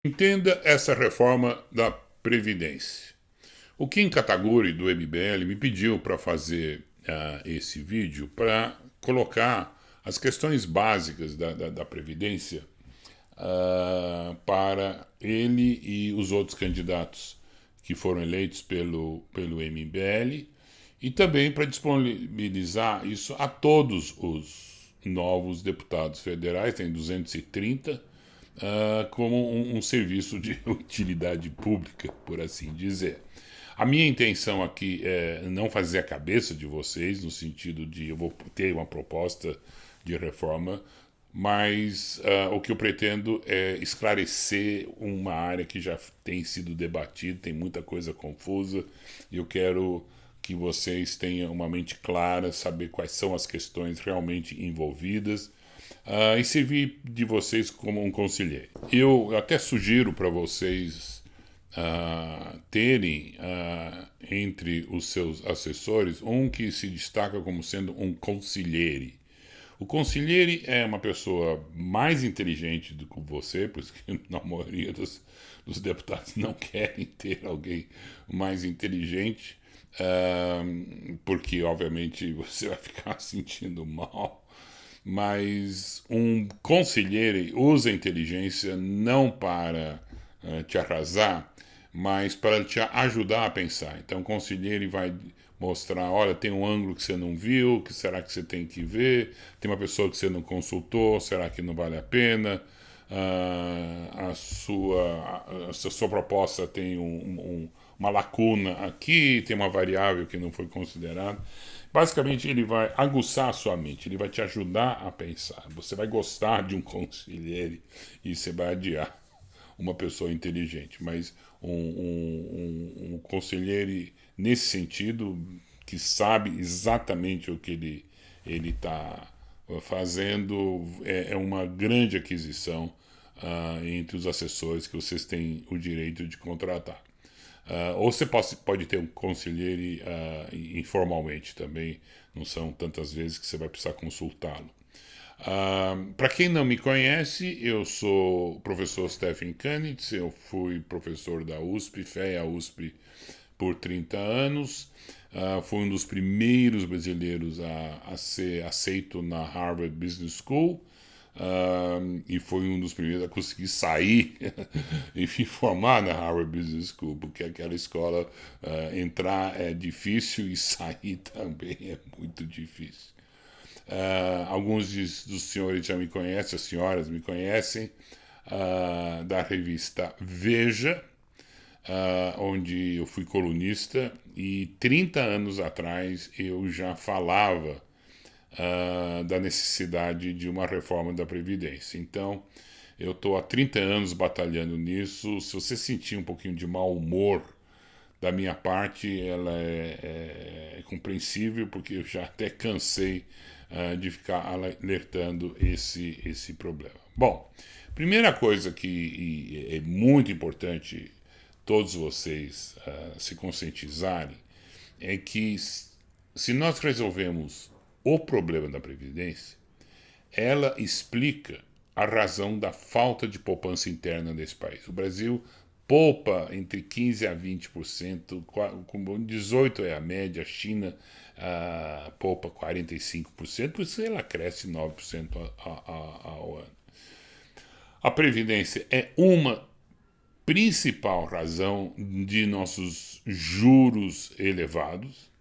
Entenda essa reforma da Previdência. O Kim Kataguiri, do MBL, me pediu para fazer esse vídeo para colocar as questões básicas da Previdência para ele e os outros candidatos que foram eleitos pelo MBL e também para disponibilizar isso a todos os novos deputados federais, tem 230, como um serviço de utilidade pública, por assim dizer. A minha intenção aqui é não fazer a cabeça de vocês, no sentido de eu vou ter uma proposta de reforma, mas o que eu pretendo é esclarecer uma área que já tem sido debatida, tem muita coisa confusa, e eu quero que vocês tenham uma mente clara, saber quais são as questões realmente envolvidas, e servir de vocês como um conselheiro. Eu até sugiro para vocês terem entre os seus assessores um que se destaca como sendo um consigliere. O consigliere é uma pessoa mais inteligente do que você, por isso que na maioria dos deputados não querem ter alguém mais inteligente, porque obviamente você vai ficar sentindo mal. Mas um conselheiro usa a inteligência não para te arrasar, mas para te ajudar a pensar. Então, o conselheiro vai mostrar, olha, tem um ângulo que você não viu, que será que você tem que ver? Tem uma pessoa que você não consultou, será que não vale a pena? A sua proposta tem uma lacuna aqui, tem uma variável que não foi considerada. Basicamente, ele vai aguçar a sua mente, ele vai te ajudar a pensar. Você vai gostar de um conselheiro e você vai adiar uma pessoa inteligente, mas um conselheiro nesse sentido, que sabe exatamente o que ele está fazendo, é uma grande aquisição entre os assessores que vocês têm o direito de contratar. Ou você pode ter um conselheiro informalmente também, não são tantas vezes que você vai precisar consultá-lo. Para quem não me conhece, eu sou o professor Stephen Kanitz, eu fui professor da USP, FEA USP, por 30 anos. Fui um dos primeiros brasileiros a ser aceito na Harvard Business School. E foi um dos primeiros a conseguir sair e me formar na Harvard Business School, porque aquela escola, entrar é difícil e sair também é muito difícil. Alguns dos senhores já me conhecem, as senhoras me conhecem, da revista Veja, onde eu fui colunista, e 30 anos atrás eu já falava da necessidade de uma reforma da Previdência. Então, eu estou há 30 anos batalhando nisso. Se você sentir um pouquinho de mau humor da minha parte, ela é compreensível, porque eu já até cansei de ficar alertando esse problema. Bom, primeira coisa que é muito importante todos vocês se conscientizarem é que se nós resolvemos o problema da Previdência, ela explica a razão da falta de poupança interna desse país. O Brasil poupa entre 15% a 20%, com 18% é a média, a China poupa 45%, por isso ela cresce 9% ao ano. A Previdência é uma principal razão de nossos juros elevados,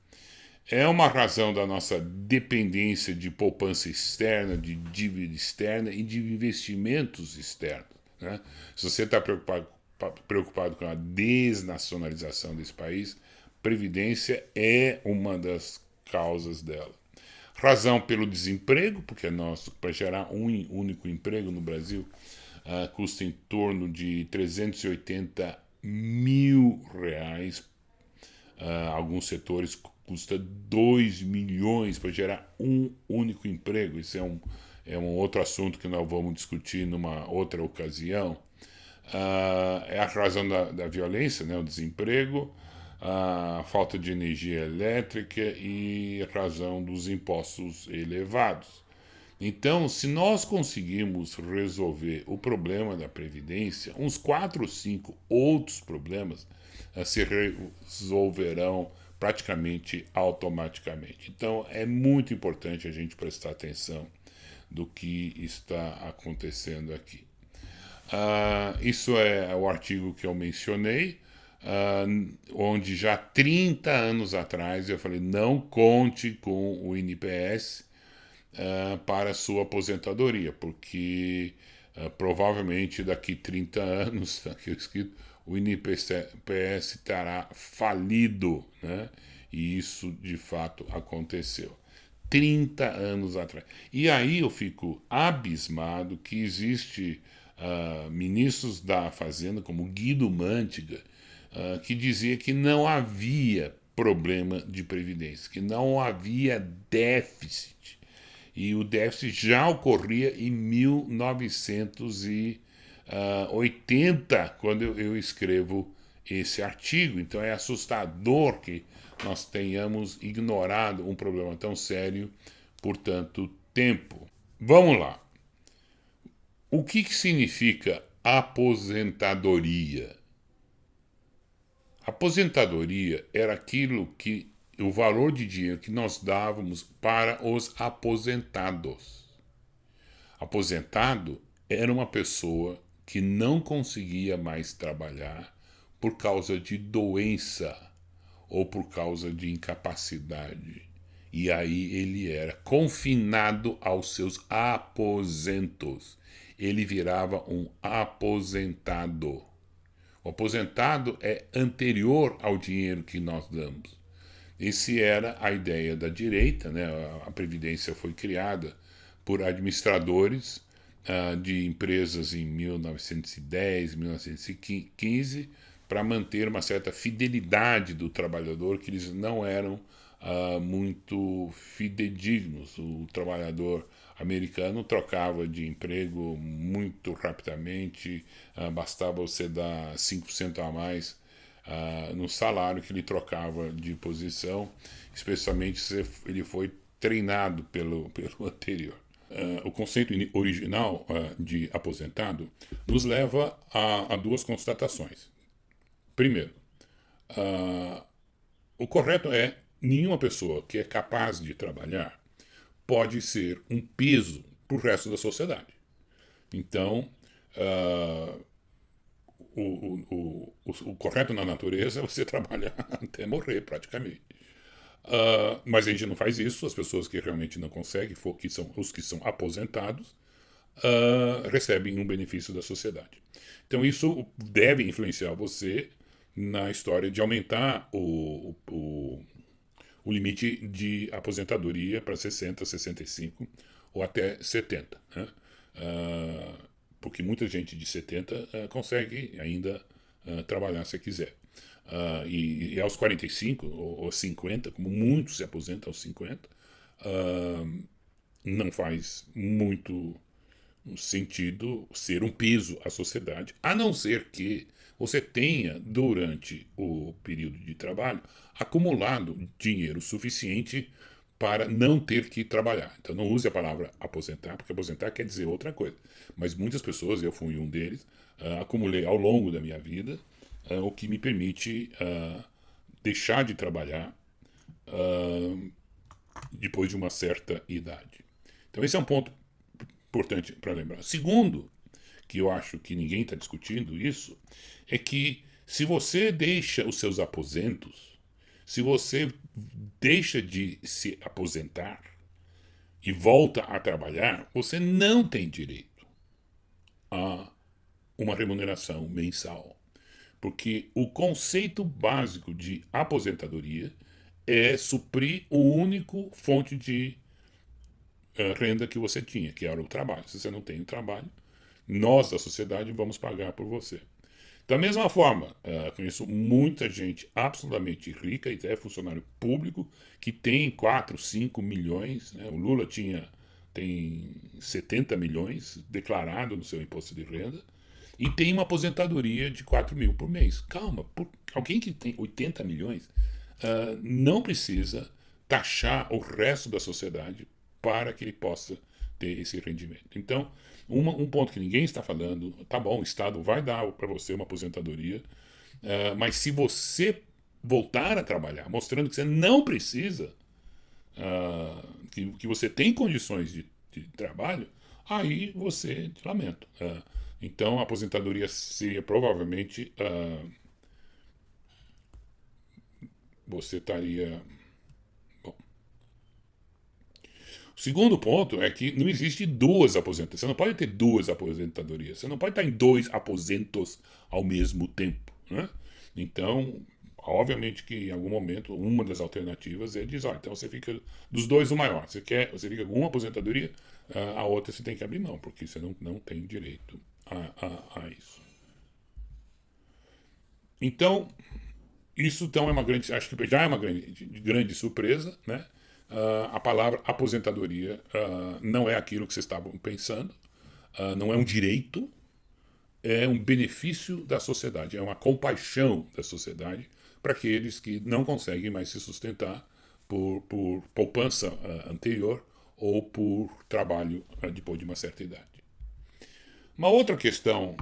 é uma razão da nossa dependência de poupança externa, de dívida externa e de investimentos externos. Né? Se você está preocupado com a desnacionalização desse país, Previdência é uma das causas dela. Razão pelo desemprego, porque para gerar um único emprego no Brasil custa em torno de 380 mil reais. Alguns setores custa 2 milhões para gerar um único emprego. Isso é um outro assunto que nós vamos discutir numa outra ocasião. É a razão da violência, né, o desemprego, a falta de energia elétrica e a razão dos impostos elevados. Então, se nós conseguirmos resolver o problema da Previdência, uns 4 ou 5 outros problemas se resolverão praticamente automaticamente. Então, é muito importante a gente prestar atenção do que está acontecendo aqui. Isso é o artigo que eu mencionei, onde já 30 anos atrás eu falei: não conte com o INPS para sua aposentadoria, porque provavelmente daqui 30 anos, aqui escrito, o INPS estará falido, né? E isso de fato aconteceu. 30 anos atrás. E aí eu fico abismado que existe ministros da Fazenda, como Guido Mantega, que dizia que não havia problema de previdência, que não havia déficit. E o déficit já ocorria em 1980, quando eu escrevo esse artigo. Então é assustador que nós tenhamos ignorado um problema tão sério por tanto tempo. Vamos lá. O que significa aposentadoria? Aposentadoria era aquilo que o valor de dinheiro que nós dávamos para os aposentados. Aposentado era uma pessoa que não conseguia mais trabalhar por causa de doença ou por causa de incapacidade. E aí ele era confinado aos seus aposentos. Ele virava um aposentado. O aposentado é anterior ao dinheiro que nós damos. Essa era a ideia da direita, né? A Previdência foi criada por administradores de empresas em 1910, 1915, para manter uma certa fidelidade do trabalhador, que eles não eram muito fidedignos. O trabalhador americano trocava de emprego muito rapidamente, bastava você dar 5% a mais no salário que ele trocava de posição, especialmente se ele foi treinado pelo anterior. O conceito original de aposentado nos leva a duas constatações. Primeiro, o correto é: nenhuma pessoa que é capaz de trabalhar pode ser um peso para o resto da sociedade. Então, o correto na natureza é você trabalhar até morrer, praticamente. Mas a gente não faz isso. As pessoas que realmente não conseguem, que são os que são aposentados, recebem um benefício da sociedade. Então isso deve influenciar você na história de aumentar o limite de aposentadoria para 60, 65 ou até 70. Né? Porque muita gente de 70 consegue ainda trabalhar se quiser. E aos 45 ou 50, como muitos se aposentam aos 50, não faz muito sentido ser um peso à sociedade, a não ser que você tenha, durante o período de trabalho, acumulado dinheiro suficiente para não ter que trabalhar. Então não use a palavra aposentar, porque aposentar quer dizer outra coisa. Mas muitas pessoas, eu fui um deles, acumulei ao longo da minha vida o que me permite deixar de trabalhar depois de uma certa idade. Então esse é um ponto importante para lembrar. Segundo, que eu acho que ninguém está discutindo isso, é que se você deixa os seus aposentos, se você deixa de se aposentar e volta a trabalhar, você não tem direito a uma remuneração mensal. Porque o conceito básico de aposentadoria é suprir o único fonte de renda que você tinha, que era o trabalho. Se você não tem o trabalho, nós da sociedade vamos pagar por você. Da mesma forma, conheço muita gente absolutamente rica, e até funcionário público, que tem 4, 5 milhões. Né? O Lula tem 70 milhões declarado no seu imposto de renda, e tem uma aposentadoria de 4 mil por mês. Calma, alguém que tem 80 milhões não precisa taxar o resto da sociedade para que ele possa ter esse rendimento. Então, um ponto que ninguém está falando, tá bom, o Estado vai dar para você uma aposentadoria, mas se você voltar a trabalhar, mostrando que você não precisa, que você tem condições de trabalho, aí você, lamento. Então, a aposentadoria seria provavelmente, você estaria... Bom, o segundo ponto é que não existe duas aposentadorias. Você não pode ter duas aposentadorias. Você não pode estar em dois aposentos ao mesmo tempo, né? Então, obviamente que em algum momento, uma das alternativas é dizer, então você fica dos dois o maior. Você fica com uma aposentadoria, a outra você tem que abrir mão, porque você não tem direito a isso. Então, isso então é uma grande, acho que já é uma grande surpresa, né? A palavra aposentadoria não é aquilo que vocês estavam pensando, não é um direito, é um benefício da sociedade, é uma compaixão da sociedade para aqueles que não conseguem mais se sustentar por poupança anterior ou por trabalho depois de uma certa idade. Uma outra questão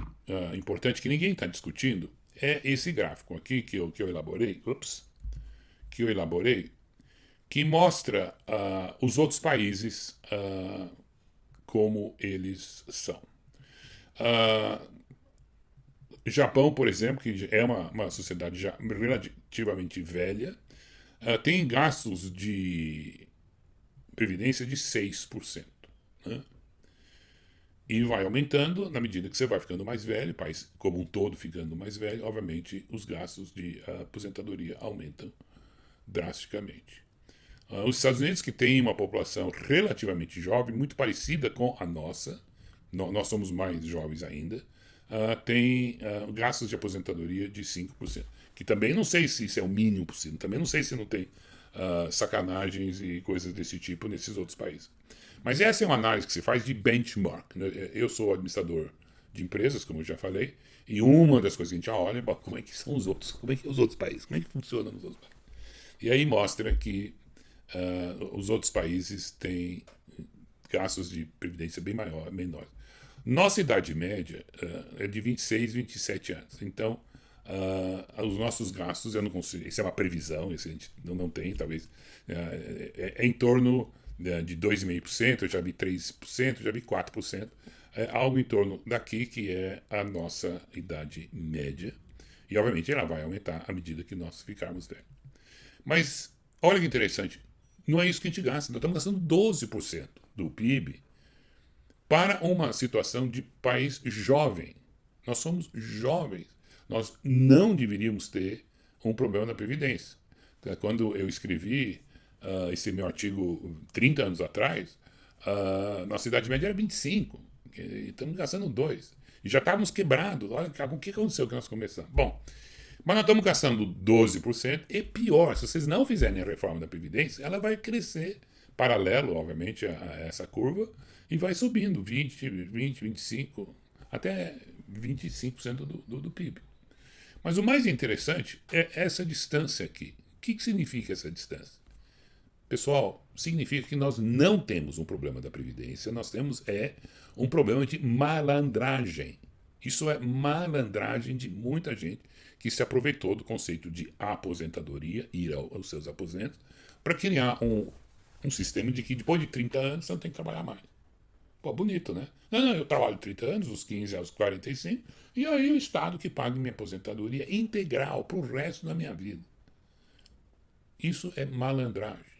importante que ninguém está discutindo é esse gráfico aqui que eu elaborei, que mostra os outros países como eles são. Japão, por exemplo, que é uma sociedade já relativamente velha, tem gastos de previdência de 6%. Né? E vai aumentando na medida que você vai ficando mais velho, o país como um todo ficando mais velho, obviamente os gastos de aposentadoria aumentam drasticamente. Os Estados Unidos, que tem uma população relativamente jovem, muito parecida com a nossa, nós somos mais jovens ainda, tem gastos de aposentadoria de 5%. Que também não sei se isso é o mínimo possível, também não sei se não tem sacanagens e coisas desse tipo nesses outros países. Mas essa é uma análise que se faz de benchmark. Né? Eu sou administrador de empresas, como eu já falei, e uma das coisas que a gente olha é como é que são os outros, como é que os outros países, como é que funciona nos outros países. E aí mostra que os outros países têm gastos de previdência bem menores. Nossa idade média é de 26, 27 anos. Então, os nossos gastos, eu não consigo. Isso é uma previsão, isso a gente não tem, talvez. É em torno de 2,5%, eu já vi 3%, já vi 4%. É algo em torno daqui que é a nossa idade média. E, obviamente, ela vai aumentar à medida que nós ficarmos velhos. Mas, olha que interessante, não é isso que a gente gasta. Nós estamos gastando 12% do PIB para uma situação de país jovem. Nós somos jovens. Nós não deveríamos ter um problema na Previdência. Quando eu escrevi esse meu artigo 30 anos atrás, nossa idade média era 25. E estamos gastando 2. E já estávamos quebrados. Olha o que aconteceu que nós começamos. Bom, mas nós estamos gastando 12%. E pior, se vocês não fizerem a reforma da Previdência, ela vai crescer paralelo, obviamente, a essa curva e vai subindo 20, 25, até 25% do PIB. Mas o mais interessante é essa distância aqui. O que significa essa distância? Pessoal, significa que nós não temos um problema da Previdência, nós temos um problema de malandragem. Isso é malandragem de muita gente que se aproveitou do conceito de aposentadoria, ir aos seus aposentos, para criar um sistema de que depois de 30 anos você não tem que trabalhar mais. Pô, bonito, né? Não, eu trabalho 30 anos, dos 15 aos 45, e aí o Estado que paga minha aposentadoria integral para o resto da minha vida. Isso é malandragem.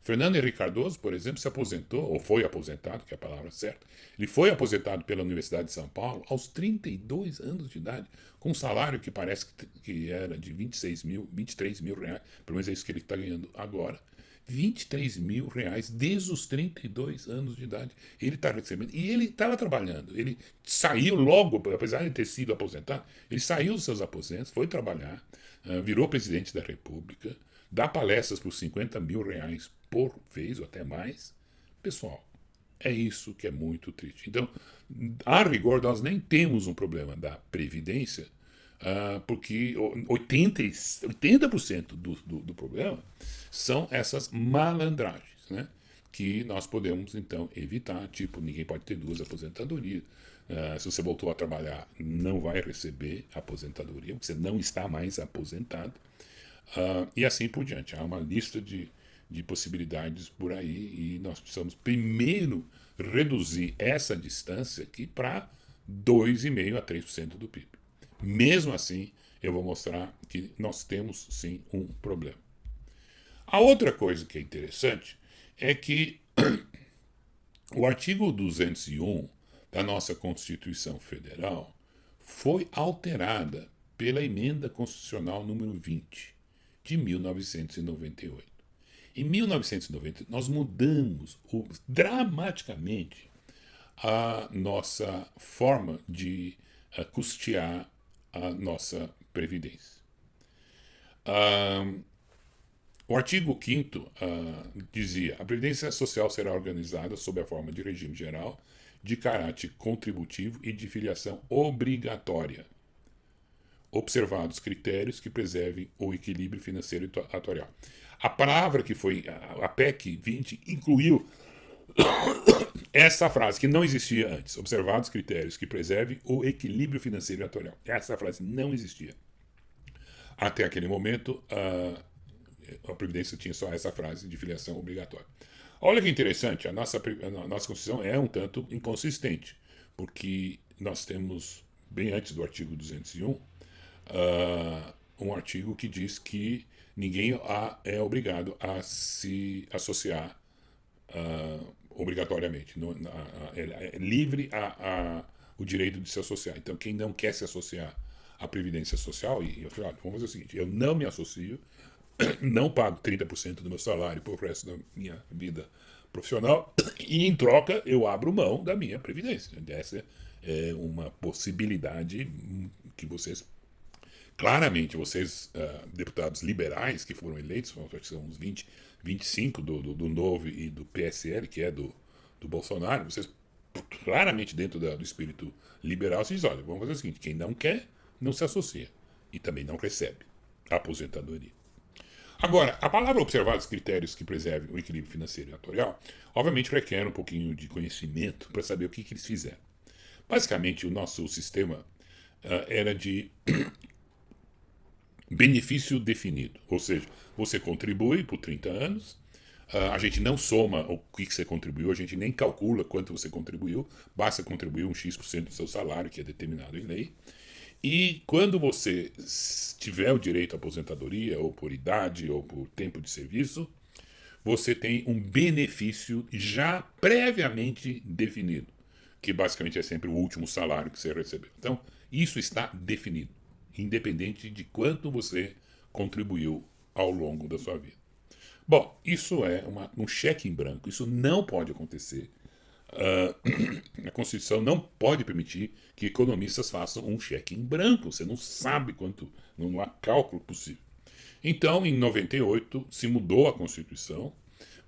Fernando Henrique Cardoso, por exemplo, se aposentou, ou foi aposentado, que é a palavra certa, ele foi aposentado pela Universidade de São Paulo aos 32 anos de idade, com um salário que parece que era de 23 mil reais, pelo menos é isso que ele está ganhando agora. 23 mil reais desde os 32 anos de idade. Ele está recebendo. E ele estava trabalhando. Ele saiu logo, apesar de ter sido aposentado, ele saiu dos seus aposentos, foi trabalhar, virou presidente da República, dá palestras por 50 mil reais por vez ou até mais. Pessoal, é isso que é muito triste. Então, a rigor, nós nem temos um problema da Previdência, porque 80% do problema são essas malandragens. Né? que nós podemos, então, evitar. Tipo, ninguém pode ter duas aposentadorias. Se você voltou a trabalhar, não vai receber aposentadoria, porque você não está mais aposentado. E assim por diante. Há uma lista de possibilidades por aí e nós precisamos primeiro reduzir essa distância aqui para 2,5% a 3% do PIB. Mesmo assim, eu vou mostrar que nós temos sim um problema. A outra coisa que é interessante é que o artigo 201 da nossa Constituição Federal foi alterada pela Emenda Constitucional número 20 de 1998. Em 1990, nós mudamos dramaticamente a nossa forma de custear a nossa Previdência. O artigo 5º dizia: a Previdência Social será organizada sob a forma de regime geral, de caráter contributivo e de filiação obrigatória, observados critérios que preservem o equilíbrio financeiro e atuarial. A palavra que foi, a PEC 20, incluiu essa frase que não existia antes: observados critérios que preservem o equilíbrio financeiro e atuarial. Essa frase não existia. Até aquele momento, a Previdência tinha só essa frase de filiação obrigatória. Olha que interessante, a nossa Constituição é um tanto inconsistente, porque nós temos, bem antes do artigo 201, um artigo que diz que ninguém é obrigado a se associar obrigatoriamente. É livre o direito de se associar. Então, quem não quer se associar à Previdência Social, e eu falei, vamos fazer o seguinte: eu não me associo, não pago 30% do meu salário para o resto da minha vida profissional, e em troca eu abro mão da minha previdência. Essa é uma possibilidade que vocês, claramente, vocês, deputados liberais que foram eleitos, acho que são uns 20, 25 do Novo e do PSL, que é do Bolsonaro, vocês, claramente dentro do espírito liberal, vocês dizem: olha, vamos fazer o seguinte, quem não quer, não se associa, e também não recebe a aposentadoria. Agora, a palavra observar os critérios que preservem o equilíbrio financeiro e atuarial, obviamente requer um pouquinho de conhecimento para saber o que eles fizeram. Basicamente, o nosso sistema era de benefício definido, ou seja, você contribui por 30 anos, a gente não soma o que você contribuiu, a gente nem calcula quanto você contribuiu, basta contribuir um X% do seu salário, que é determinado em lei. E quando você tiver o direito à aposentadoria, ou por idade, ou por tempo de serviço, você tem um benefício já previamente definido, que basicamente é sempre o último salário que você recebeu. Então, isso está definido, independente de quanto você contribuiu ao longo da sua vida. Bom, isso é um cheque em branco, isso não pode acontecer. A Constituição não pode permitir que economistas façam um cheque em branco. Você não sabe quanto, não há cálculo possível. Então, em 98, se mudou a Constituição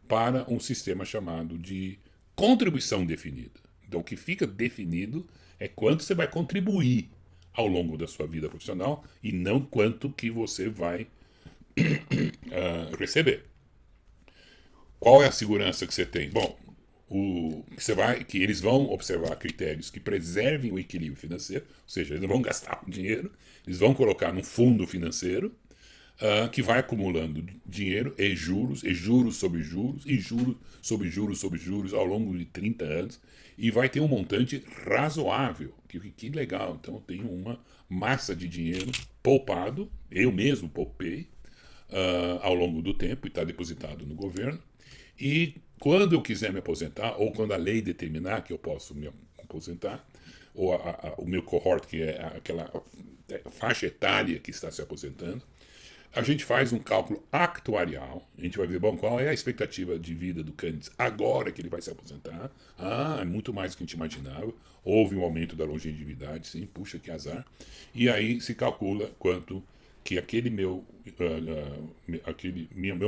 para um sistema chamado de contribuição definida. Então, o que fica definido é quanto você vai contribuir ao longo da sua vida profissional e não quanto que você vai receber. Qual é a segurança que você tem? Bom, que eles vão observar critérios que preservem o equilíbrio financeiro, ou seja, eles não vão gastar dinheiro, eles vão colocar num fundo financeiro que vai acumulando dinheiro e juros sobre juros, e juros sobre juros sobre juros ao longo de 30 anos, e vai ter um montante razoável. Que legal, então eu tenho uma massa de dinheiro poupado, eu mesmo poupei ao longo do tempo e está depositado no governo, e quando eu quiser me aposentar, ou quando a lei determinar que eu posso me aposentar, ou o meu cohort, que é aquela faixa etária que está se aposentando, a gente faz um cálculo actuarial, a gente vai ver, bom, qual é a expectativa de vida do Candidato agora que ele vai se aposentar. É muito mais do que a gente imaginava, houve um aumento da longevidade, sim, puxa, que azar. E aí se calcula quanto que aquele meu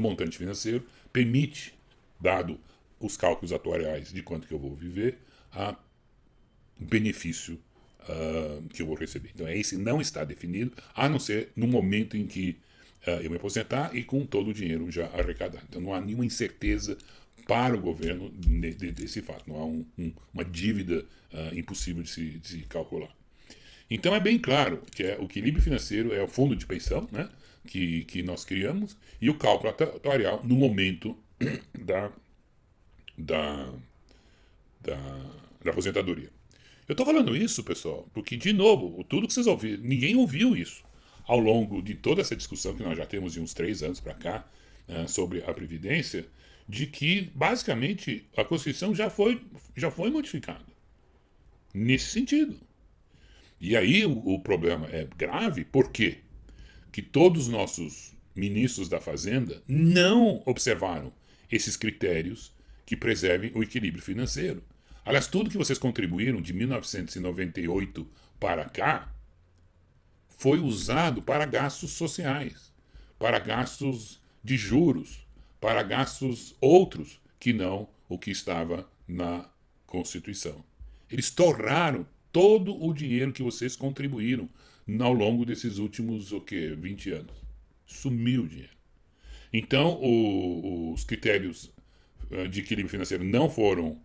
montante financeiro permite, dado os cálculos atuariais de quanto que eu vou viver, a benefício que eu vou receber. Então, esse não está definido, a não ser no momento em que eu me aposentar e com todo o dinheiro já arrecadado. Então, não há nenhuma incerteza para o governo desse fato. Não há uma dívida impossível de se calcular. Então é bem claro que o equilíbrio financeiro é o fundo de pensão, né, que nós criamos, e o cálculo atuarial no momento da, da, da aposentadoria. Eu estou falando isso, pessoal, porque, de novo, tudo que vocês ouviram, ninguém ouviu isso ao longo de toda essa discussão que nós já temos de uns 3 anos para cá sobre a Previdência, de que, basicamente, a Constituição já foi modificada nesse sentido. E aí o problema é grave, por quê? Que todos os nossos ministros da Fazenda não observaram esses critérios que preservem o equilíbrio financeiro. Aliás, tudo que vocês contribuíram de 1998 para cá foi usado para gastos sociais, para gastos de juros, para gastos outros que não o que estava na Constituição. Eles torraram todo o dinheiro que vocês contribuíram ao longo desses últimos 20 anos. Sumiu o dinheiro. Então, os critérios de equilíbrio financeiro não foram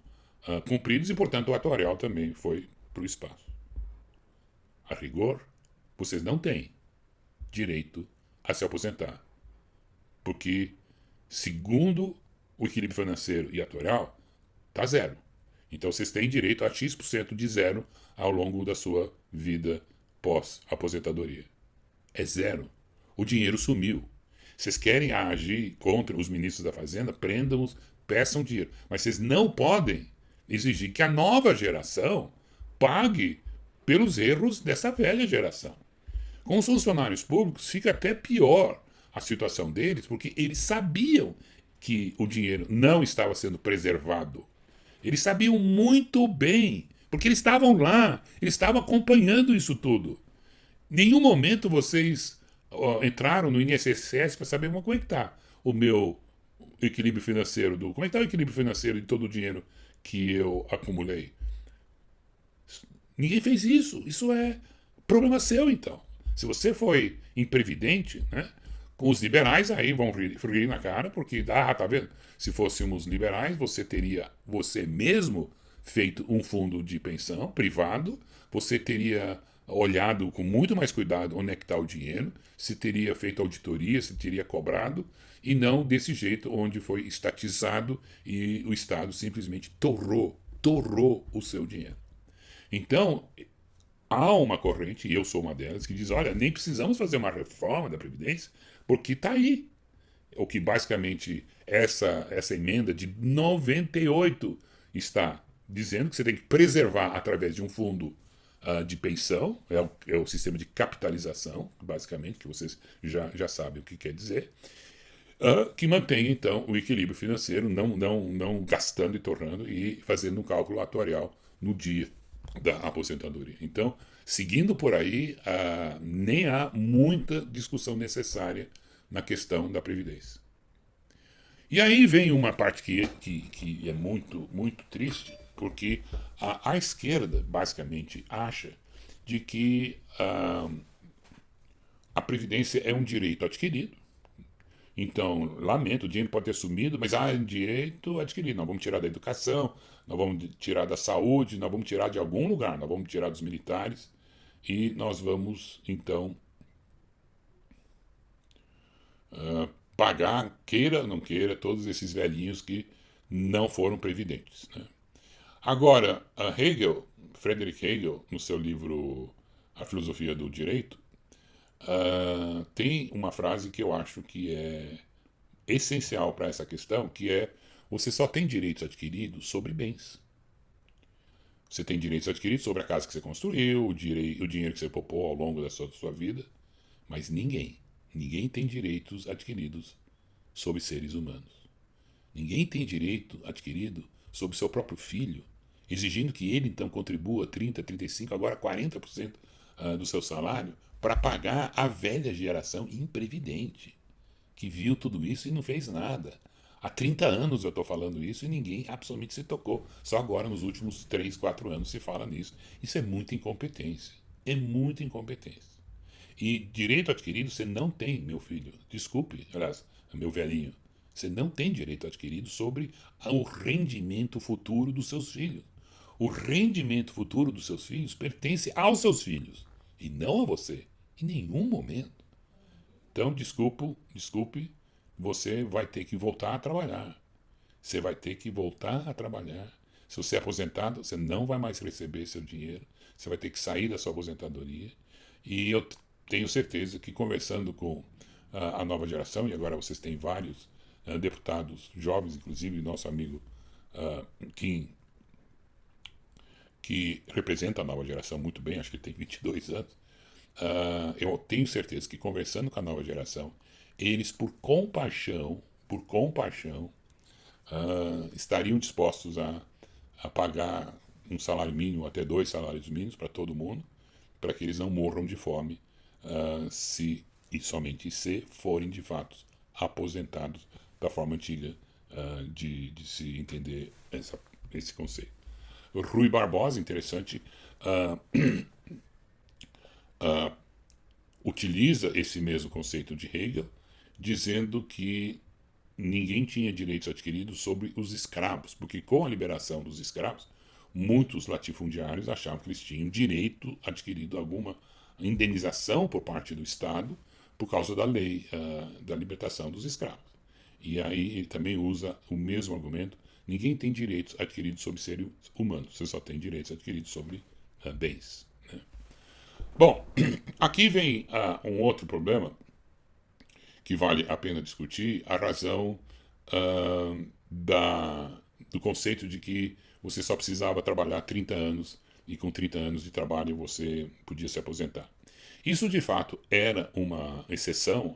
cumpridos e, portanto, o atuarial também foi para o espaço. A rigor, vocês não têm direito a se aposentar. Porque, segundo o equilíbrio financeiro e atuarial, está zero. Então, vocês têm direito a X% de zero ao longo da sua vida pós-aposentadoria. É zero. O dinheiro sumiu. Vocês querem agir contra os ministros da Fazenda? Prendam-os, peçam dinheiro. Mas vocês não podem exigir que a nova geração pague pelos erros dessa velha geração. Com os funcionários públicos, fica até pior a situação deles, porque eles sabiam que o dinheiro não estava sendo preservado. Eles sabiam muito bem, porque eles estavam lá, eles estavam acompanhando isso tudo. Em nenhum momento vocês entraram no INSS para saber como é que está o meu equilíbrio financeiro, como é que está o equilíbrio financeiro de todo o dinheiro que eu acumulei. Ninguém fez isso. Isso é problema seu, então. Se você foi imprevidente, né, com os liberais aí vão rir na cara, porque, tá vendo? Se fôssemos liberais, você teria você mesmo feito um fundo de pensão privado, você teria olhado com muito mais cuidado onde é que está o dinheiro, se teria feito auditoria, se teria cobrado, e não desse jeito onde foi estatizado e o Estado simplesmente torrou o seu dinheiro. Então, há uma corrente, e eu sou uma delas, que diz, olha, nem precisamos fazer uma reforma da Previdência, porque está aí. O que basicamente essa emenda de 98 está dizendo que você tem que preservar através de um fundo de pensão, é o sistema de capitalização, basicamente, que vocês já sabem o que quer dizer, que mantém, então, o equilíbrio financeiro, não gastando e torrando e fazendo um cálculo atuarial no dia da aposentadoria. Então, seguindo por aí, nem há muita discussão necessária na questão da Previdência. E aí vem uma parte que é muito, muito triste, porque a esquerda, basicamente, acha de que a Previdência é um direito adquirido. Então, lamento, o dinheiro pode ter sumido, mas é um direito adquirido. Nós vamos tirar da educação, nós vamos tirar da saúde, nós vamos tirar de algum lugar, nós vamos tirar dos militares e nós vamos, então, pagar, queira ou não queira, todos esses velhinhos que não foram previdentes. Né? Agora, Friedrich Hegel, no seu livro A Filosofia do Direito, tem uma frase que eu acho que é essencial para essa questão, que é: você só tem direitos adquiridos sobre bens. Você tem direitos adquiridos sobre a casa que você construiu, o dinheiro que você poupou ao longo da sua vida, mas ninguém tem direitos adquiridos sobre seres humanos. Ninguém tem direito adquirido sobre seu próprio filho, exigindo que ele então contribua 30%, 35%, agora 40% do seu salário para pagar a velha geração imprevidente, que viu tudo isso e não fez nada. Há 30 anos eu estou falando isso e ninguém absolutamente se tocou. Só agora, nos últimos 3, 4 anos, se fala nisso. Isso é muita incompetência. É muita incompetência. E direito adquirido você não tem, meu filho. Desculpe, aliás, meu velhinho. Você não tem direito adquirido sobre o rendimento futuro dos seus filhos. O rendimento futuro dos seus filhos pertence aos seus filhos e não a você, em nenhum momento. Então, desculpe, você vai ter que voltar a trabalhar. Você vai ter que voltar a trabalhar. Se você é aposentado, você não vai mais receber seu dinheiro. Você vai ter que sair da sua aposentadoria. E eu tenho certeza que conversando com a nova geração, e agora vocês têm vários deputados jovens, inclusive nosso amigo Kim, que representa a nova geração muito bem, acho que ele tem 22 anos. Eu tenho certeza que conversando com a nova geração, eles, por compaixão, estariam dispostos a pagar um salário mínimo, até 2 salários mínimos para todo mundo, para que eles não morram de fome, se e somente se forem de fato aposentados da forma antiga de se entender esse conceito. O Rui Barbosa, interessante, utiliza esse mesmo conceito de Hegel, dizendo que ninguém tinha direitos adquiridos sobre os escravos, porque com a liberação dos escravos, muitos latifundiários achavam que eles tinham direito adquirido alguma indenização por parte do Estado por causa da lei da libertação dos escravos. E aí ele também usa o mesmo argumento: ninguém tem direitos adquiridos sobre seres humanos, você só tem direitos adquiridos sobre bens. Né? Bom, aqui vem um outro problema que vale a pena discutir, a razão do conceito de que você só precisava trabalhar 30 anos e com 30 anos de trabalho você podia se aposentar. Isso, de fato, era uma exceção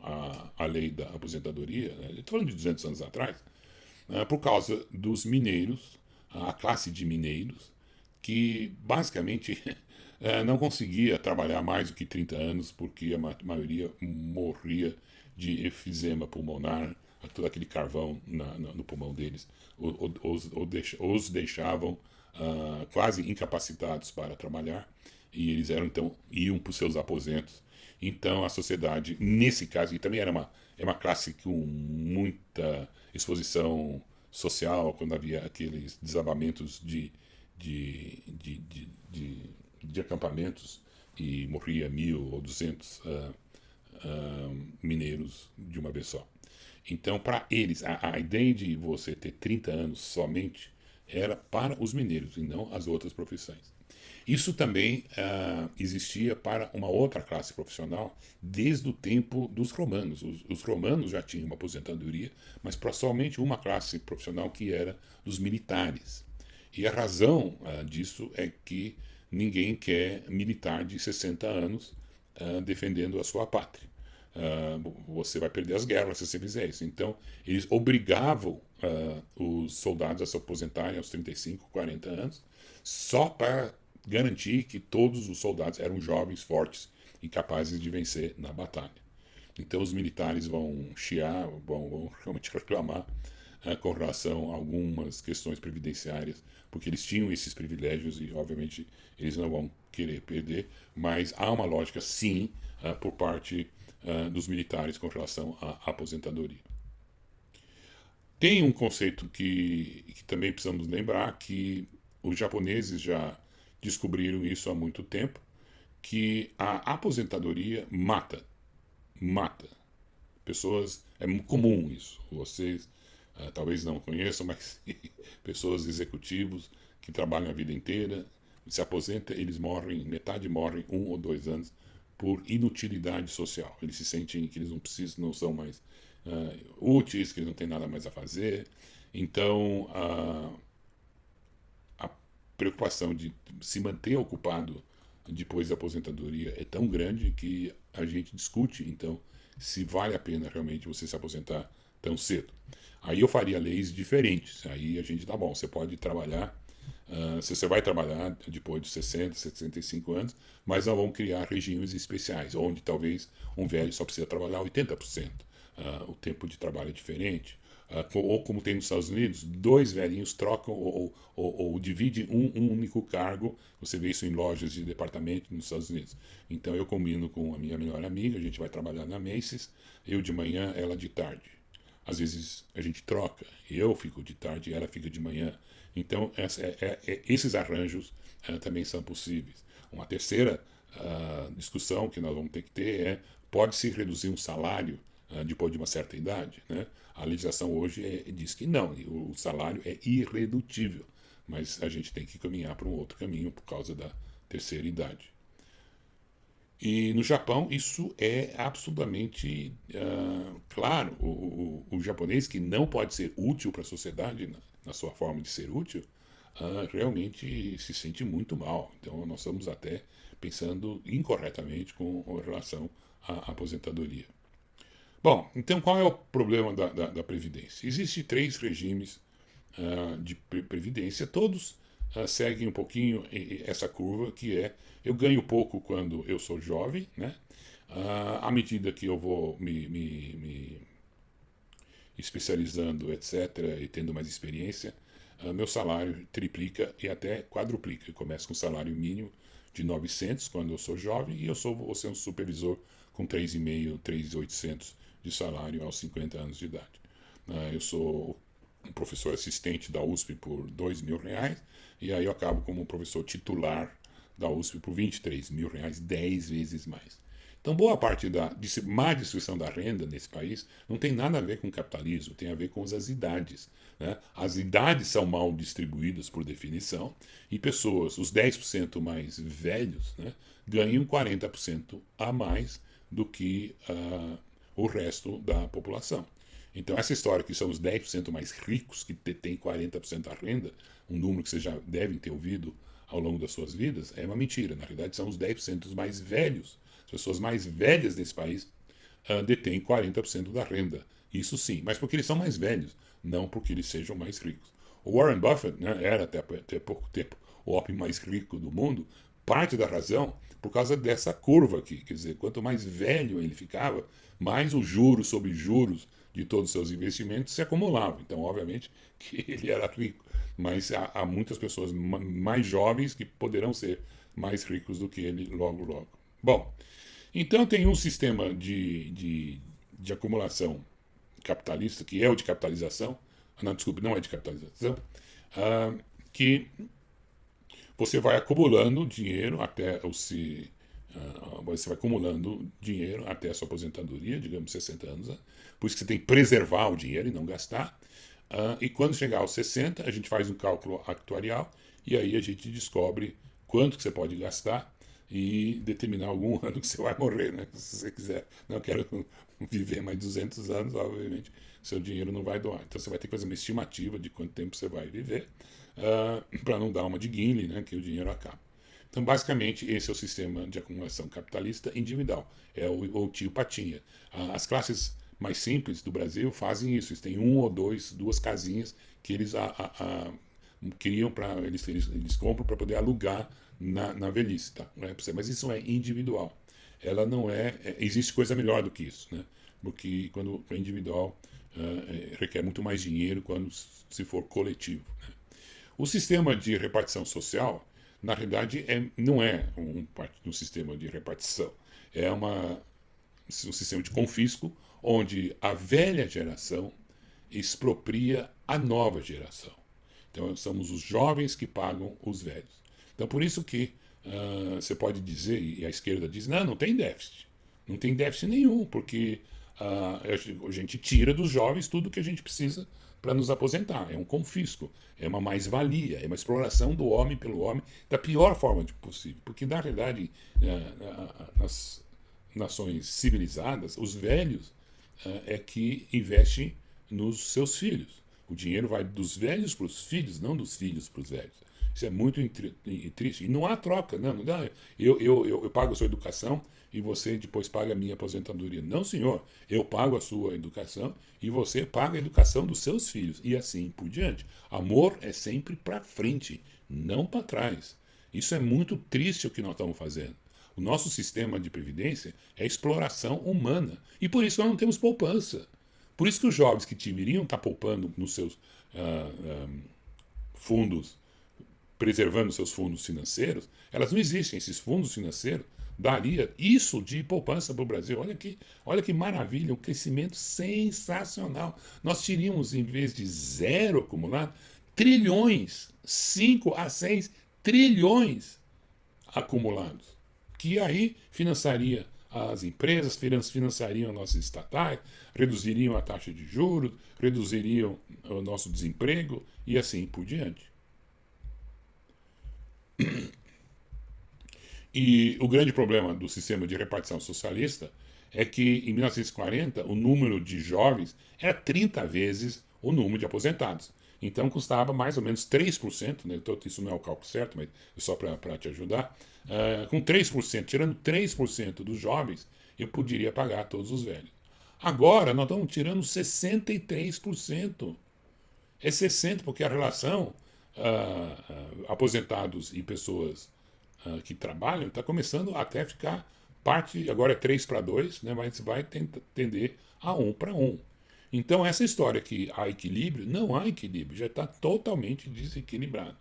à lei da aposentadoria, né? Estou falando de 200 anos atrás, por causa dos mineiros, a classe de mineiros, que basicamente não conseguia trabalhar mais do que 30 anos, porque a maioria morria de efizema pulmonar, todo aquele carvão no pulmão deles, os deixavam quase incapacitados para trabalhar, e eles iam para os seus aposentos. Então a sociedade, nesse caso, e também é uma classe com muita exposição social, quando havia aqueles desabamentos de acampamentos e morria 1.000 ou 200 mineiros de uma vez só. Então, para eles, a ideia de você ter 30 anos somente era para os mineiros e não as outras profissões. Isso também existia para uma outra classe profissional desde o tempo dos romanos. Os romanos já tinham uma aposentadoria, mas para somente uma classe profissional, que era dos militares. E a razão disso é que ninguém quer militar de 60 anos defendendo a sua pátria. Você vai perder as guerras se você fizer isso. Então, eles obrigavam os soldados a se aposentarem aos 35, 40 anos, só para garantir que todos os soldados eram jovens, fortes e capazes de vencer na batalha. Então, os militares vão chiar, vão realmente reclamar com relação a algumas questões previdenciárias, porque eles tinham esses privilégios e, obviamente, eles não vão querer perder, mas há uma lógica, sim, por parte dos militares com relação à aposentadoria. Tem um conceito que também precisamos lembrar, que os japoneses já descobriram isso há muito tempo, que a aposentadoria mata. Pessoas, é comum isso, vocês talvez não conheçam, mas pessoas, executivos que trabalham a vida inteira, se aposentam, eles morrem, metade morrem 1 ou 2 anos por inutilidade social. Eles se sentem que eles não precisam, não são mais úteis, que eles não têm nada mais a fazer. Então, a preocupação de se manter ocupado depois da aposentadoria é tão grande que a gente discute, então, se vale a pena realmente você se aposentar tão cedo. Aí eu faria leis diferentes. Aí a gente, tá bom, você pode trabalhar, se você vai trabalhar depois de 60, 65 anos, mas não vão criar regimes especiais, onde talvez um velho só precisa trabalhar 80%. O tempo de trabalho é diferente. Ou como tem nos Estados Unidos, 2 velhinhos trocam ou dividem um único cargo. Você vê isso em lojas de departamento nos Estados Unidos. Então eu combino com a minha melhor amiga, a gente vai trabalhar na Macy's, eu de manhã, ela de tarde. Às vezes a gente troca, eu fico de tarde e ela fica de manhã. Então, esses arranjos também são possíveis. Uma terceira discussão que nós vamos ter que ter é: pode-se reduzir um salário depois de uma certa idade? Né? A legislação hoje diz que não, o salário é irredutível, mas a gente tem que caminhar para um outro caminho por causa da terceira idade. E no Japão isso é absolutamente claro. O japonês que não pode ser útil para a sociedade na sua forma de ser útil, realmente se sente muito mal. Então nós estamos até pensando incorretamente com relação à aposentadoria. Bom, então qual é o problema da Previdência? Existem três regimes de previdência, todos seguem um pouquinho essa curva, que é: eu ganho pouco quando eu sou jovem, né? À medida que eu vou me especializando, etc., e tendo mais experiência, meu salário triplica e até quadruplica. Eu começo com um salário mínimo de 900 quando eu sou jovem, e eu vou ser um supervisor com 3.500, 3.800 de salário aos 50 anos de idade. Eu sou um professor assistente da USP por R$ 2.000, e aí eu acabo como um professor titular da USP por R$ 23.000, 10 vezes mais. Então, boa parte da má distribuição da renda nesse país não tem nada a ver com capitalismo, tem a ver com as idades. Né? As idades são mal distribuídas por definição, e pessoas, os 10% mais velhos, né, ganham 40% a mais do que o resto da população. Então, essa história que são os 10% mais ricos que detêm 40% da renda, um número que vocês já devem ter ouvido ao longo das suas vidas, é uma mentira. Na realidade, são os 10% mais velhos. As pessoas mais velhas desse país detêm 40% da renda. Isso sim, mas porque eles são mais velhos, não porque eles sejam mais ricos. O Warren Buffett, né, era até pouco tempo o homem mais rico do mundo, parte da razão por causa dessa curva aqui. Quer dizer, quanto mais velho ele ficava, mais os juros sobre juros de todos os seus investimentos se acumulavam. Então, obviamente, que ele era rico. Mas há muitas pessoas mais jovens que poderão ser mais ricos do que ele logo, logo. Bom, então tem um sistema de acumulação capitalista, que é o de capitalização. Não, desculpe, não é de capitalização. Que você vai acumulando dinheiro até você vai acumulando dinheiro até a sua aposentadoria, digamos 60 anos. Né? Por isso que você tem que preservar o dinheiro e não gastar. E quando chegar aos 60, a gente faz um cálculo actuarial, e aí a gente descobre quanto que você pode gastar e determinar algum ano que você vai morrer, né? Se você quiser, não quero viver mais 200 anos, obviamente seu dinheiro não vai doar. Então você vai ter que fazer uma estimativa de quanto tempo você vai viver, para não dar uma de Gimli, né, que o dinheiro acaba. Então, basicamente, esse é o sistema de acumulação capitalista individual. É o tio Patinha. As classes mais simples do Brasil fazem isso. Eles têm duas casinhas que eles criam eles compram para poder alugar na velhice. Tá? Mas isso é individual. Ela não existe coisa melhor do que isso. Né? Porque quando é individual, requer muito mais dinheiro quando se for coletivo. Né? O sistema de repartição social, na realidade, não é um sistema de repartição. É um sistema de confisco, onde a velha geração expropria a nova geração. Então, somos os jovens que pagam os velhos. Então, por isso que você pode dizer, e a esquerda diz, não tem déficit. Não tem déficit nenhum, porque a gente tira dos jovens tudo que a gente precisa para nos aposentar. É um confisco, é uma mais-valia, é uma exploração do homem pelo homem da pior forma possível. Porque, na realidade, nas nações civilizadas, os velhos é que investem nos seus filhos. O dinheiro vai dos velhos para os filhos, não dos filhos para os velhos. Isso é muito triste. E não há troca. Não, eu pago a sua educação e você depois paga a minha aposentadoria. Não, senhor. Eu pago a sua educação e você paga a educação dos seus filhos. E assim por diante. Amor é sempre para frente, não para trás. Isso é muito triste o que nós estamos fazendo. O nosso sistema de previdência é exploração humana. E por isso nós não temos poupança. Por isso que os jovens que deveriam estar poupando nos seus fundos, preservando seus fundos financeiros, elas não existem. Esses fundos financeiros daria isso de poupança para o Brasil. Olha que maravilha, um crescimento sensacional. Nós teríamos, em vez de zero acumulado, trilhões, 5 a 6 trilhões acumulados, que aí financiaria as empresas, financiariam nossas estatais, reduziriam a taxa de juros, reduziriam o nosso desemprego e assim por diante. E o grande problema do sistema de repartição socialista é que, em 1940, o número de jovens era 30 vezes o número de aposentados. Então, custava mais ou menos 3%, né? Isso não é o cálculo certo, mas é só para te ajudar. Com 3%, tirando 3% dos jovens, eu poderia pagar todos os velhos. Agora, nós estamos tirando 63%. É 60%, porque a relação aposentados e pessoas que trabalham está começando até a ficar parte, agora é 3 para 2, né, mas vai tender a 1 para 1. Então, essa história que há equilíbrio, não há equilíbrio, já está totalmente desequilibrado.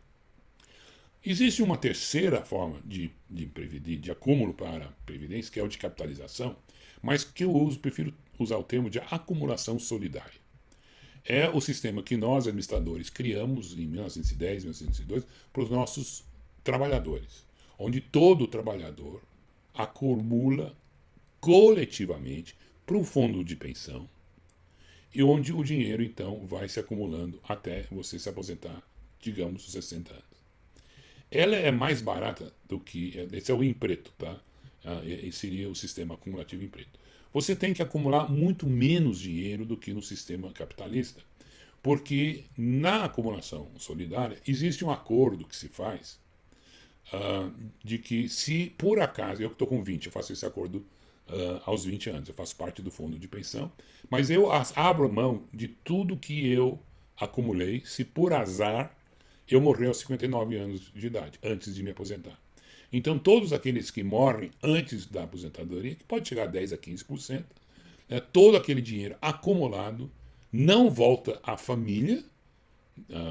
Existe uma terceira forma de acúmulo para a previdência, que é o de capitalização, mas que prefiro usar o termo de acumulação solidária. É o sistema que nós, administradores, criamos em 1910, 1902 para os nossos trabalhadores, onde todo trabalhador acumula coletivamente para um fundo de pensão e onde o dinheiro, então, vai se acumulando até você se aposentar, digamos, aos 60 anos. Ela é mais barata do que... Esse é o em preto, tá? Esse seria o sistema acumulativo em preto. Você tem que acumular muito menos dinheiro do que no sistema capitalista, porque na acumulação solidária existe um acordo que se faz de que se por acaso, eu que estou com 20, eu faço esse acordo aos 20 anos, eu faço parte do fundo de pensão, mas eu abro mão de tudo que eu acumulei se por azar eu morrer aos 59 anos de idade, antes de me aposentar. Então, todos aqueles que morrem antes da aposentadoria, que pode chegar a 10 a 15%, todo aquele dinheiro acumulado não volta à família,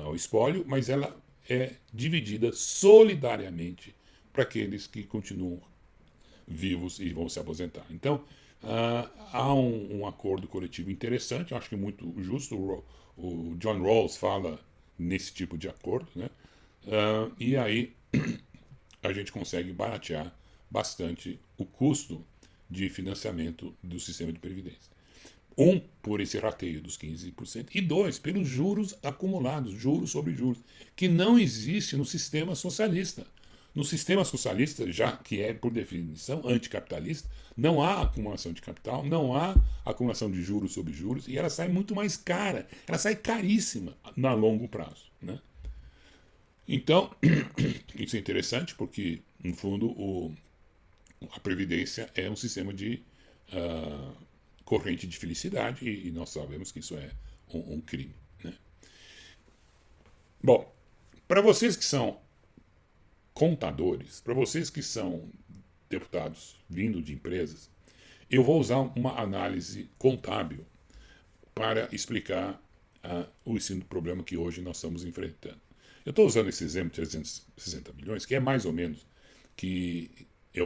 ao espólio, mas ela é dividida solidariamente para aqueles que continuam vivos e vão se aposentar. Então, há um acordo coletivo interessante, eu acho que muito justo. O John Rawls fala nesse tipo de acordo, né? E aí a gente consegue baratear bastante o custo de financiamento do sistema de previdência. Por esse rateio dos 15%, e dois, pelos juros acumulados, juros sobre juros, que não existe no sistema socialista. No sistema socialista, já que é, por definição, anticapitalista, não há acumulação de capital, não há acumulação de juros sobre juros, e ela sai muito mais cara, ela sai caríssima a longo prazo, né? Então, isso é interessante porque, no fundo, a Previdência é um sistema de corrente de felicidade e nós sabemos que isso é um crime, né? Bom, para vocês que são contadores, para vocês que são deputados vindo de empresas, eu vou usar uma análise contábil para explicar o problema que hoje nós estamos enfrentando. Eu estou usando esse exemplo de 360 milhões, que é mais ou menos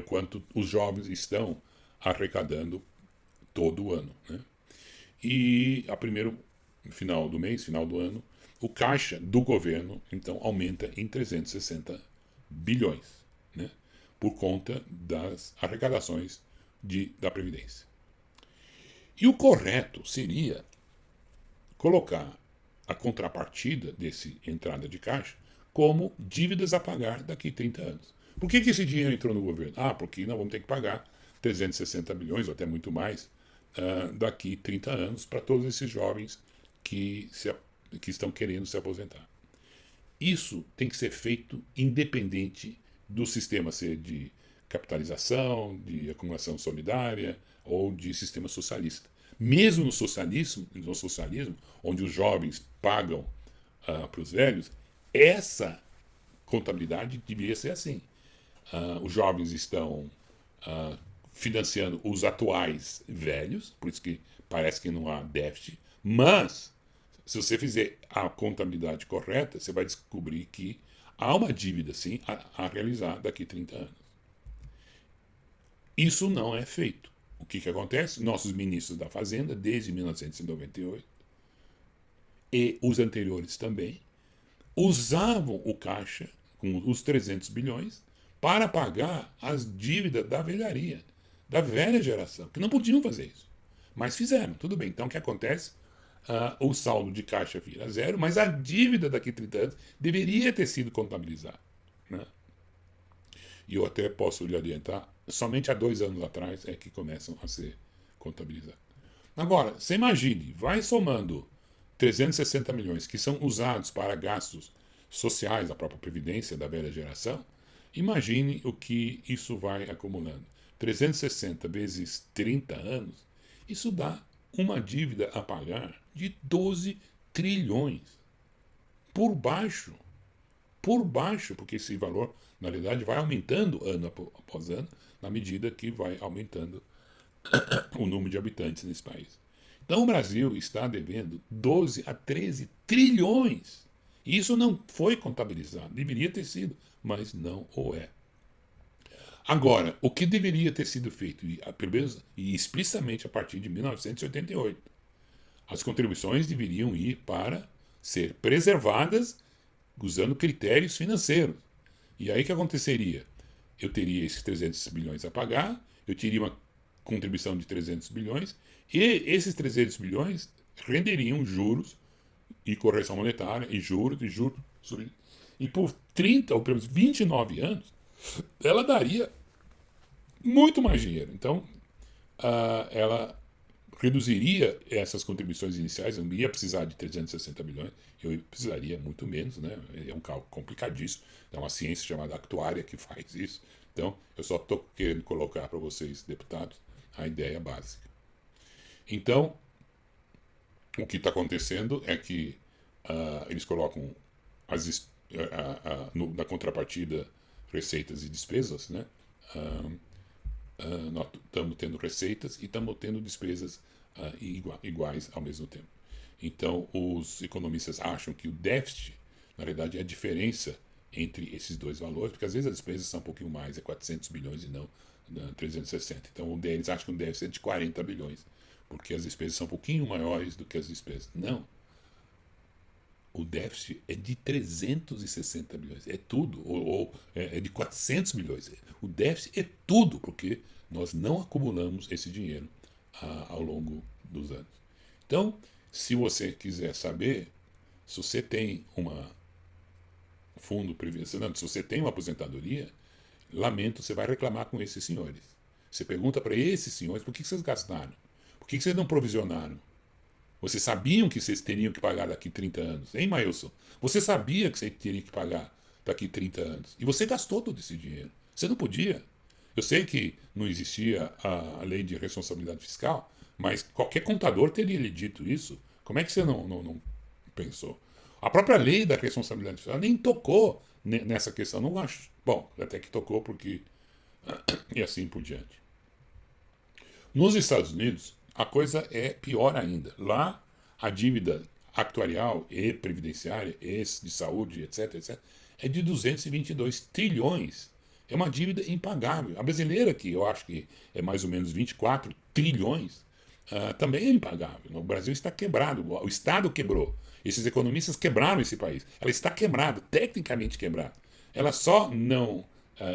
quanto os jovens estão arrecadando todo o ano, né? E final do mês, final do ano, o caixa do governo, então, aumenta em 360 bilhões, né? Por conta das arrecadações da Previdência. E o correto seria colocar a contrapartida desse entrada de caixa como dívidas a pagar daqui a 30 anos. Por que esse dinheiro entrou no governo? Porque nós vamos ter que pagar 360 bilhões, ou até muito mais, daqui a 30 anos para todos esses jovens que estão querendo se aposentar. Isso tem que ser feito independente do sistema ser de capitalização, de acumulação solidária ou de sistema socialista. Mesmo no socialismo, onde os jovens pagam para os velhos, essa contabilidade deveria ser assim. Os jovens estão financiando os atuais velhos, por isso que parece que não há déficit, mas se você fizer a contabilidade correta, você vai descobrir que há uma dívida, sim, a realizar daqui a 30 anos. Isso não é feito. O que acontece? Nossos ministros da Fazenda, desde 1998, e os anteriores também, usavam o caixa, com os 300 bilhões, para pagar as dívidas da velharia, da velha geração, que não podiam fazer isso. Mas fizeram, tudo bem. Então o que acontece? O saldo de caixa vira zero, mas a dívida daqui a 30 anos deveria ter sido contabilizada. Né? E eu até posso lhe adiantar, somente há 2 anos atrás é que começam a ser contabilizados. Agora, você imagine, vai somando 360 milhões que são usados para gastos sociais, a própria previdência da velha geração, imagine o que isso vai acumulando. 360 vezes 30 anos, isso dá uma dívida a pagar de 12 trilhões. Por baixo. Por baixo, porque esse valor, na realidade, vai aumentando ano após ano, na medida que vai aumentando o número de habitantes nesse país. Então o Brasil está devendo 12 a 13 trilhões. E isso não foi contabilizado. Deveria ter sido, mas não o é. Agora, o que deveria ter sido feito, pelo menos e explicitamente a partir de 1988, as contribuições deveriam ir para ser preservadas usando critérios financeiros. E aí o que aconteceria? Eu teria esses 300 bilhões a pagar, eu teria uma contribuição de 300 bilhões, e esses 300 bilhões renderiam juros e correção monetária, e juros, e por 30 ou pelo menos 29 anos, ela daria muito mais dinheiro. Então, ela reduziria essas contribuições iniciais, eu não ia precisar de 360 bilhões, eu precisaria muito menos, né? É um cálculo complicadíssimo, é uma ciência chamada actuária que faz isso. Então, eu só estou querendo colocar para vocês, deputados, a ideia básica. Então, o que está acontecendo é que eles colocam na contrapartida receitas e despesas, né? Nós estamos tendo receitas e estamos tendo despesas iguais ao mesmo tempo. Então, os economistas acham que o déficit, na verdade, é a diferença entre esses dois valores, porque às vezes as despesas são um pouquinho mais, é 400 bilhões e não 360. Então, eles acham que o déficit é de 40 bilhões, porque as despesas são um pouquinho maiores do que as despesas. Não. O déficit é de 360 bilhões, é tudo, ou é de 400 bilhões. O déficit é tudo, porque nós não acumulamos esse dinheiro ao longo dos anos. Então, se você quiser saber, se você tem uma fundo previdenciário, se você tem uma aposentadoria, lamento, você vai reclamar com esses senhores. Você pergunta para esses senhores por que vocês gastaram, por que vocês não provisionaram. Vocês sabiam que vocês teriam que pagar daqui 30 anos, hein, Mailson? Você sabia que você teria que pagar daqui 30 anos. E você gastou todo esse dinheiro. Você não podia. Eu sei que não existia a lei de responsabilidade fiscal, mas qualquer contador teria lhe dito isso. Como é que você não pensou? A própria lei da responsabilidade fiscal nem tocou nessa questão. Não acho. Bom, até que tocou porque. E assim por diante. Nos Estados Unidos, a coisa é pior ainda. Lá, a dívida actuarial e previdenciária, e de saúde, etc., é de 222 trilhões. É uma dívida impagável. A brasileira, que eu acho que é mais ou menos 24 trilhões, também é impagável. O Brasil está quebrado, o Estado quebrou. Esses economistas quebraram esse país. Ela está quebrada, tecnicamente quebrada. Ela só não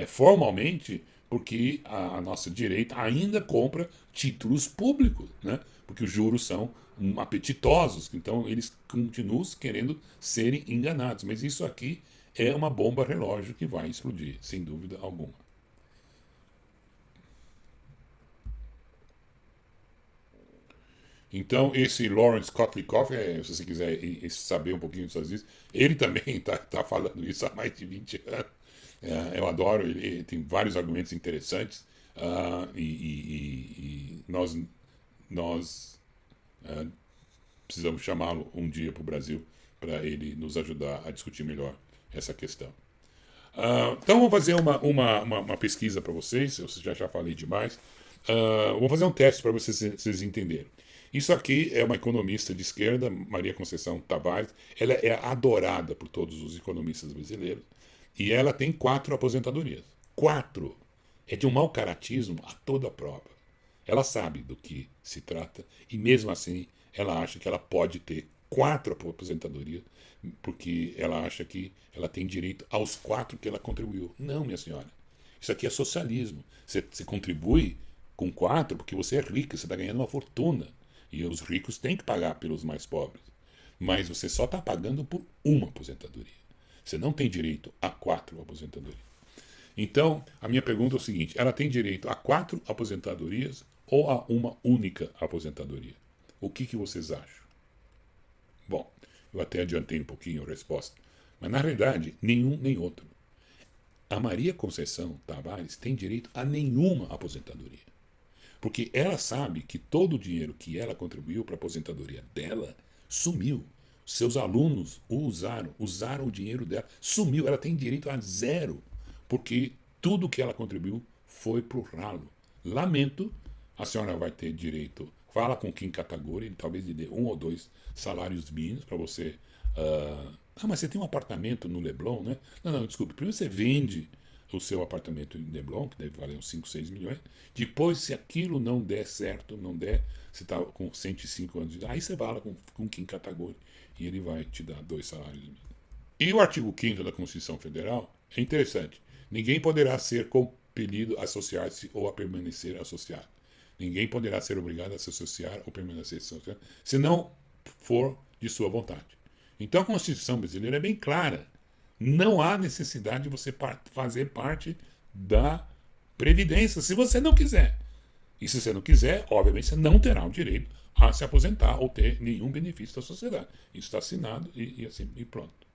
formalmente porque a nossa direita ainda compra títulos públicos, né? Porque os juros são apetitosos, então eles continuam querendo serem enganados. Mas isso aqui é uma bomba relógio que vai explodir, sem dúvida alguma. Então, esse Lawrence Kotlikoff, se você quiser saber um pouquinho dos Estados Unidos, ele também está falando isso há mais de 20 anos. Eu adoro, ele tem vários argumentos interessantes e nós precisamos chamá-lo um dia para o Brasil para ele nos ajudar a discutir melhor essa questão. Então, vou fazer uma pesquisa para vocês, eu já falei demais. Vou fazer um teste para vocês entenderem. Isso aqui é uma economista de esquerda, Maria Conceição Tavares. Ela é adorada por todos os economistas brasileiros. E ela tem 4 aposentadorias. 4. É de um mau caratismo a toda prova. Ela sabe do que se trata e, mesmo assim, ela acha que ela pode ter 4 aposentadorias, porque ela acha que ela tem direito aos 4 que ela contribuiu. Não, minha senhora. Isso aqui é socialismo. Você contribui com 4 porque você é rico, você está ganhando uma fortuna. E os ricos têm que pagar pelos mais pobres. Mas você só está pagando por uma aposentadoria. Você não tem direito a 4 aposentadorias. Então, a minha pergunta é o seguinte: ela tem direito a 4 aposentadorias ou a uma única aposentadoria? O que vocês acham? Bom, eu até adiantei um pouquinho a resposta, mas na realidade, nenhum nem outro. A Maria Conceição Tavares tem direito a nenhuma aposentadoria. Porque ela sabe que todo o dinheiro que ela contribuiu para a aposentadoria dela sumiu. Seus alunos o usaram o dinheiro dela, sumiu. Ela tem direito a 0, porque tudo que ela contribuiu foi para o ralo. Lamento, a senhora vai ter direito. Fala com Kim Kataguiri, talvez lhe dê 1 ou 2 salários mínimos para você. Mas você tem um apartamento no Leblon, né? Não, desculpe. Primeiro você vende o seu apartamento em Leblon, que deve valer uns 5, 6 milhões. Depois, se aquilo não der certo, não der, você está com 105 anos de idade, aí você fala com Kim Kataguiri e ele vai te dar 2 salários mínimos. E o artigo 5º da Constituição Federal é interessante. Ninguém poderá ser compelido a associar-se ou a permanecer associado. Ninguém poderá ser obrigado a se associar ou permanecer associado se não for de sua vontade. Então a Constituição brasileira é bem clara. Não há necessidade de você fazer parte da Previdência, se você não quiser. E se você não quiser, obviamente você não terá o direito a se aposentar ou ter nenhum benefício da sociedade. Isso está assinado e assim e pronto.